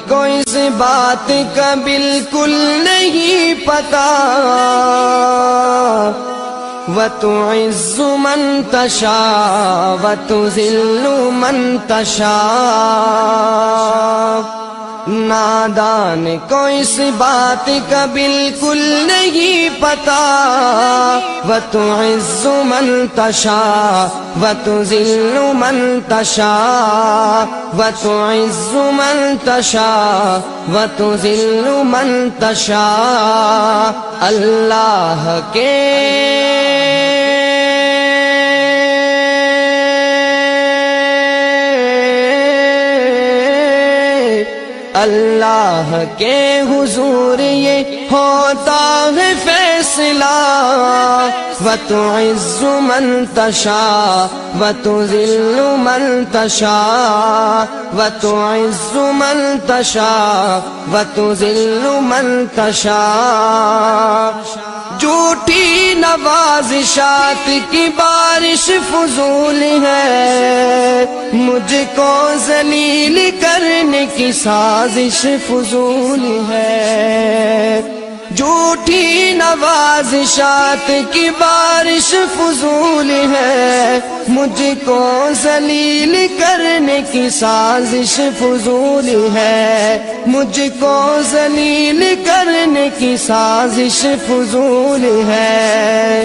کو اس بات کا بالکل نہیں پتا وَتُعِزُّ مَن تَشَاءُ وَتُذِلُّ مَن تَشَاءُ نادان کو اس بات کا بالکل نہیں پتا وَتُعِزُّ مَن تَشَاءُ وَتُذِلُّ مَن تَشَاءُ وَتُعِزُّ مَن تَشَاءُ وَتُذِلُّ مَن تَشَاءُ اللہ کے اللہ کے حضور یہ ہوتا ہے فیصلہ وَتُعِزُّ مَن تَشَاءُ وَتُذِلُّ مَن تَشَاءُ وَتُعِزُّ مَن تَشَاءُ وَتُذِلُّ مَن تَشَاءُ جھوٹی نوازشات کی بارش فضول ہے مجھ کو ذلیل کرنے کی سازش فضول ہے جھوٹی نوازشات کی بارش فضول ہے مجھ کو ذلیل کرنے کی سازش فضول ہے مجھ کو ذلیل کرنے کی سازش فضول ہے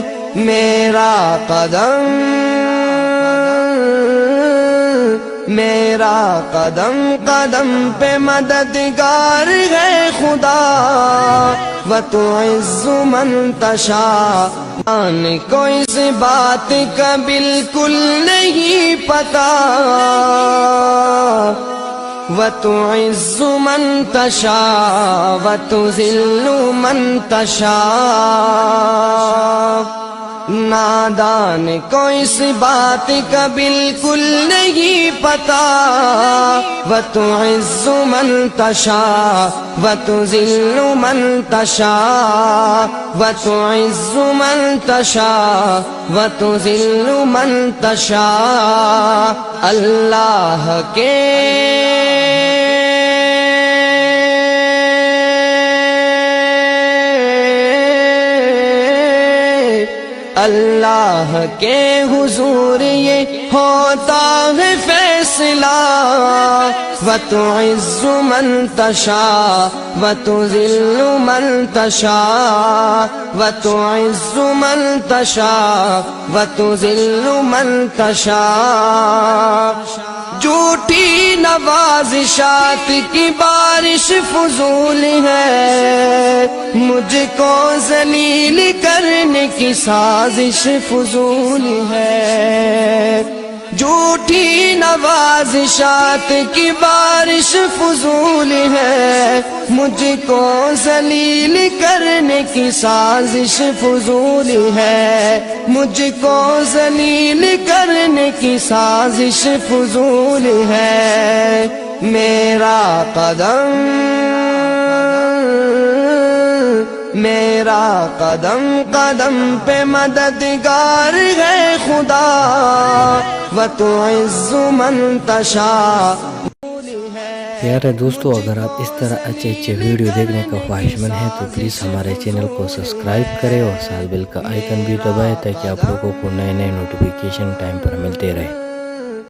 میرا قدم قدم پہ مددگار ہے خدا وَتُعِزُّ مَن تَشَاءُ کو اس بات کا بالکل نہیں پتا وَتُعِزُّ مَن تَشَاءُ وَتُذِلُّ مَن تَشَاءُ نادان کو اس بات کا بالکل نہیں پتا وَتُعِزُّ مَن تَشَاءُ وَتُذِلُّ مَن تَشَاءُ وَتُعِزُّ مَن تَشَاءُ وَتُذِلُّ مَن تَشَاءُ اللہ کے اللہ کے حضور یہ ہوتا ہے فیصلہ وَتُعِزُّ مَن تَشَاءُ وَتُذِلُّ مَن تَشَاءُ وَتُعِزُّ مَن تَشَاءُ وَتُذِلُّ مَن تَشَاءُ جھوٹی نوازشات کی بارش فضول ہے مجھ کو ذلیل کرنے کی سازش فضول ہے جھوٹی نوازشات کی بارش فضول ہے مجھ کو ذلیل کرنے کی سازش فضول ہے مجھ کو ذلیل کرنے کی سازش فضول ہے میرا قدم قدم پہ مددگار ہے خدا وَتُعِزُّ مَن تَشَاءُ پیارے دوستو اگر آپ اس طرح اچھے ویڈیو دیکھنے کا خواہش مند ہیں تو پلیز ہمارے چینل کو سبسکرائب کریں اور ساتھ بیل کا آئیکن بھی دبائیں تاکہ آپ لوگوں کو نئے نوٹیفیکیشن ٹائم پر ملتے رہے